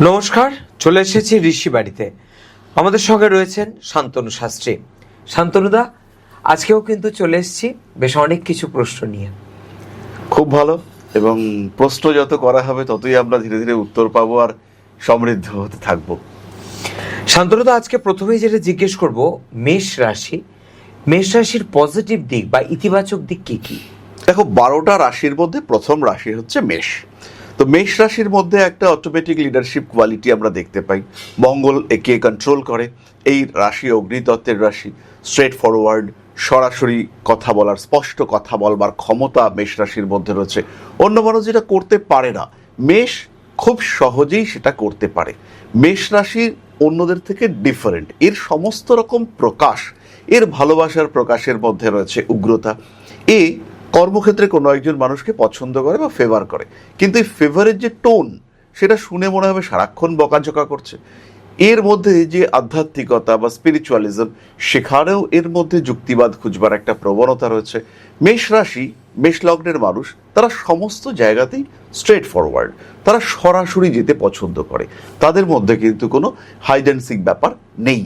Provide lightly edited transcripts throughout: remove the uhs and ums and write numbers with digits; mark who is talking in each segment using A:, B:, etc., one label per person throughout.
A: নমস্কার, চলে এসেছি ঋষি বাড়িতে। আমাদের সঙ্গে রয়েছেন শান্তনু শাস্ত্রী। শান্তনুদা, আজকেও কিন্তু চলে এসেছি বেশ অনেক কিছু প্রশ্ন নিয়ে।
B: খুব ভালো, এবং প্রশ্ন যত করা হবে ততই আমরা ধীরে ধীরে উত্তর পাবো আর সমৃদ্ধ হতে থাকবো।
A: শান্তনুদা, আজকে প্রথমেই যেটা জিজ্ঞেস করব, মেষ রাশির পজিটিভ দিক বা ইতিবাচক দিক কি কি?
B: দেখো, 12টা রাশির মধ্যে প্রথম রাশি হচ্ছে মেষ। তো মেষ রাশির মধ্যে একটা অটোমেটিক লিডারশিপ কোয়ালিটি আমরা দেখতে পাই। মঙ্গল একে কন্ট্রোল করে। এই রাশি অগ্নিতত্ত্বের রাশি। স্ট্রেট ফরওয়ার্ড, সরাসরি কথা বলার, স্পষ্ট কথা বলবার ক্ষমতা মেষ রাশির মধ্যে রয়েছে। অন্য মানুষ যেটা করতে পারে না, মেষ খুব সহজেই সেটা করতে পারে। মেষ রাশি অন্যদের থেকে ডিফারেন্ট। এর সমস্ত রকম প্রকাশ, এর ভালোবাসার প্রকাশের মধ্যে রয়েছে উগ্রতা। কর্মক্ষেত্রে কোনো একজন মানুষকে পছন্দ করে বা ফেভার করে, কিন্তু এই ফেভারের যে টোন, সেটা শুনে মনে হবে সারাক্ষণ বকাঝকা করছে। এর মধ্যে যে আধ্যাত্মিকতা বা স্পিরিচুয়ালিজম, সেখানেও এর মধ্যে যুক্তিবাদ খুঁজবার একটা প্রবণতা রয়েছে। মেষ রাশি, মেষ লগ্নের মানুষ, তারা সমস্ত জায়গাতেই স্ট্রেট ফরওয়ার্ড। তারা সরাসরি যেতে পছন্দ করে। তাদের মধ্যে কিন্তু কোনো হাইড অ্যান্ড সিক ব্যাপার নেই।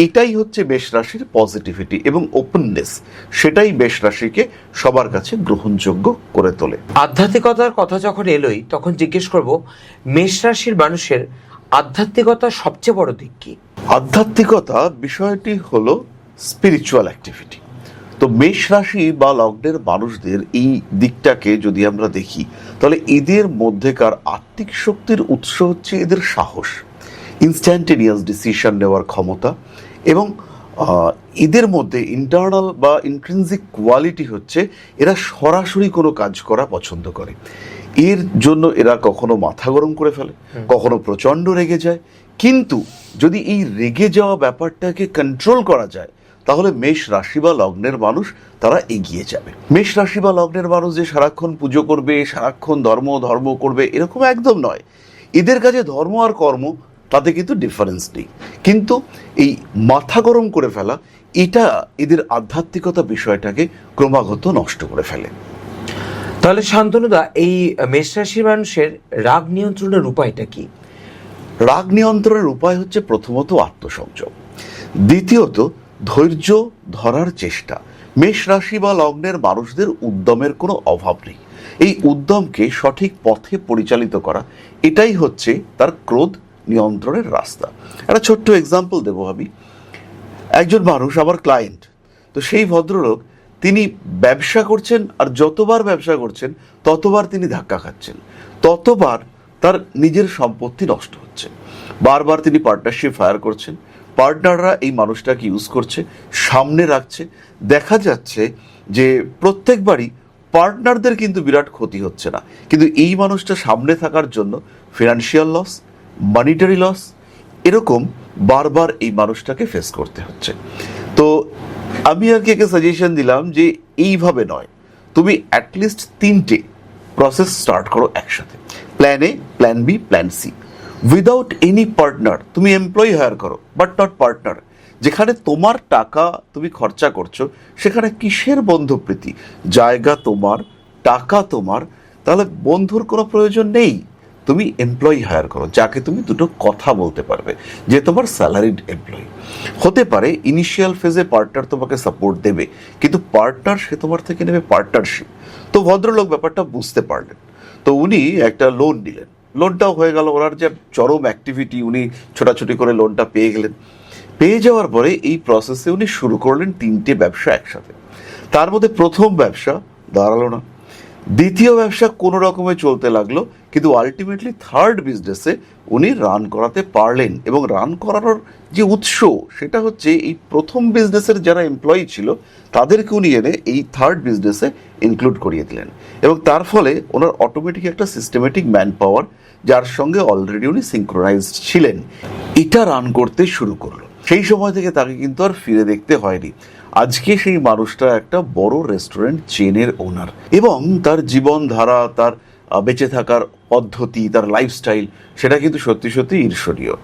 B: এটাই হচ্ছে মেষ রাশির পজিটিভিটি এবং ওপেননেস। সেটাই মেষ রাশিকে সবার কাছে গ্রহণযোগ্য করে তোলে।
A: আধ্যাত্মিকতার কথা যখন এলোই, তখন জিজ্ঞেস করব, মেষ রাশির মানুষের আধ্যাত্মিকতার সবচেয়ে বড় দিক কি?
B: আধ্যাত্মিকতা বিষয়টি হলো স্পিরিচুয়াল অ্যাক্টিভিটি। তো মেষ রাশি বা লগ্নের মানুষদের এই দিকটাকে যদি আমরা দেখি, তাহলে এদের মধ্যেকার আত্মিক শক্তির উৎস হচ্ছে এদের সাহস, ইনস্ট্যান্টেনিয়াস ডিসিশন নেওয়ার ক্ষমতা, এবং এদের মধ্যে ইন্টারনাল বা ইন্ট্রিনজিক কোয়ালিটি হচ্ছে এরা সরাসরি কোনো কাজ করা পছন্দ করে। এর জন্য এরা কখনো মাথা গরম করে ফেলে, কখনো প্রচণ্ড রেগে যায়। কিন্তু যদি এই রেগে যাওয়া ব্যাপারটাকে কন্ট্রোল করা যায়, তাহলে মেষ রাশি বা লগ্নের মানুষ তারা এগিয়ে যাবে। মেষ রাশি বা লগ্নের মানুষ যে সারাক্ষণ পুজো করবে, সারাক্ষণ ধর্ম করবে, এরকম একদম নয়। এদের কাছে ধর্ম আর কর্ম, তাতে কিন্তু ডিফারেন্স নেই। কিন্তু এই মাথা গরম করে ফেলা, এটা এদের আধ্যাত্মিকতা বিষয়টাকে ক্রমাগত নষ্ট করে ফেলে।
A: তাহলে শান্তনুদা, এই মেষ রাশির মানুষের রাগ নিয়ন্ত্রণের উপায়টা কি?
B: রাগ নিয়ন্ত্রণের উপায় হচ্ছে প্রথমত আত্মসংযম, দ্বিতীয়ত ধৈর্য ধরার চেষ্টা। মেষ রাশি বা লগ্নের মানুষদের উদ্যমের কোনো অভাব নেই। এই উদ্যমকে সঠিক পথে পরিচালিত করা, এটাই হচ্ছে তার ক্রোধ নিয়ন্ত্রণের রাস্তা। একটা ছোট্ট এক্সাম্পল দেবো আমি। একজন মানুষ, আমার ক্লায়েন্ট, তো সেই ভদ্রলোক, তিনি ব্যবসা করছেন, আর যতবার ব্যবসা করছেন ততবার তিনি ধাক্কা খাচ্ছেন, ততবার তার নিজের সম্পত্তি নষ্ট হচ্ছে। বারবার তিনি পার্টনারশিপ ফায়ার করছেন, পার্টনাররা এই মানুষটাকে ইউজ করছে, সামনে রাখছে। দেখা যাচ্ছে যে প্রত্যেকবারই পার্টনারদের কিন্তু বিরাট ক্ষতি হচ্ছে না, কিন্তু এই মানুষটা সামনে থাকার জন্য ফিনান্সিয়াল লস, মানিটারি লস, এরকম বারবার এই মানুষটাকে ফেস করতে হচ্ছে। তো আমি আর কি সাজেশন দিলাম যে এইভাবে নয়, তুমি অ্যাটলিস্ট 3টে প্রসেস স্টার্ট করো একসাথে। Plan A, plan B, plan C. Without any partner তুমি এমপ্লয়ি হায়ার করো, বাট নট পার্টনার। যেখানে তোমার টাকা তুমি খরচা করছো, সেখানে কিসের বন্ধুপ্রীতি? জায়গা তোমার, টাকা তোমার, তাহলে বন্ধুর কোনো প্রয়োজন নেই। তুমি এমপ্লয়ি হায়ার করো, যাকে তুমি দুটো কথা বলতে পারবে, যে তোমার স্যালারিড এমপ্লয়ি হতে পারে। ইনিশিয়াল ফেজে পার্টনার তোমাকে সাপোর্ট দেবে, কিন্তু পার্টনার সে তোমার থেকে নেবে পার্টনারশিপ। তো ভদ্রলোক ব্যাপারটা বুঝতে পারলেন, তো উনি একটা লোন নিলেন। লোনটাও হয়ে গেল। ওনার যে চরম অ্যাক্টিভিটি, উনি ছোটাছুটি করে লোনটা পেয়ে গেলেন। পেয়ে যাওয়ার পরে এই প্রসেসে উনি শুরু করলেন 3টে ব্যবসা একসাথে। তার মধ্যে প্রথম ব্যবসা দাঁড়ালো না, দ্বিতীয় ব্যবসা কোনো রকমে চলতে লাগলো, কিন্তু আলটিমেটলি থার্ড বিজনেসে উনি রান করাতে পারলেন। এবং রান করানোর যে উৎস, সেটা হচ্ছে এই প্রথম বিজনেসের যারা এমপ্লয়ি ছিল, তাদেরকে উনি এনে এই থার্ড বিজনেসে ইনক্লুড করিয়ে দিলেন। এবং তার ফলে ওনার অটোমেটিক একটা সিস্টেমেটিক ম্যান পাওয়ার, যার সঙ্গে অলরেডি উনি সিঙ্ক্রোনাইজড ছিলেন, এটা রান করতে শুরু করলো। সেই সময় থেকে তাকে কিন্তু আর ফিরে দেখতে হয়নি। আজকে সেই মানুষটা একটা বড় রেস্টুরেন্ট চেনের ওনার, এবং তার জীবনধারা, তার বেঁচে থাকার পদ্ধতি, তার লাইফস্টাইল, সেটা কিন্তু সত্যি সত্যি ঈর্ষণীয়।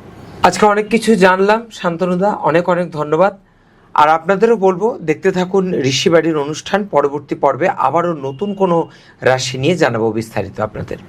A: আজকে অনেক কিছু জানলাম শান্তনুদা, অনেক অনেক ধন্যবাদ। আর আপনাদেরও বলবো, দেখতে থাকুন ঋষি বাড়ির অনুষ্ঠান। পরবর্তী পর্বে আবারও নতুন কোনো রাশি নিয়ে জানাবো বিস্তারিত আপনাদের।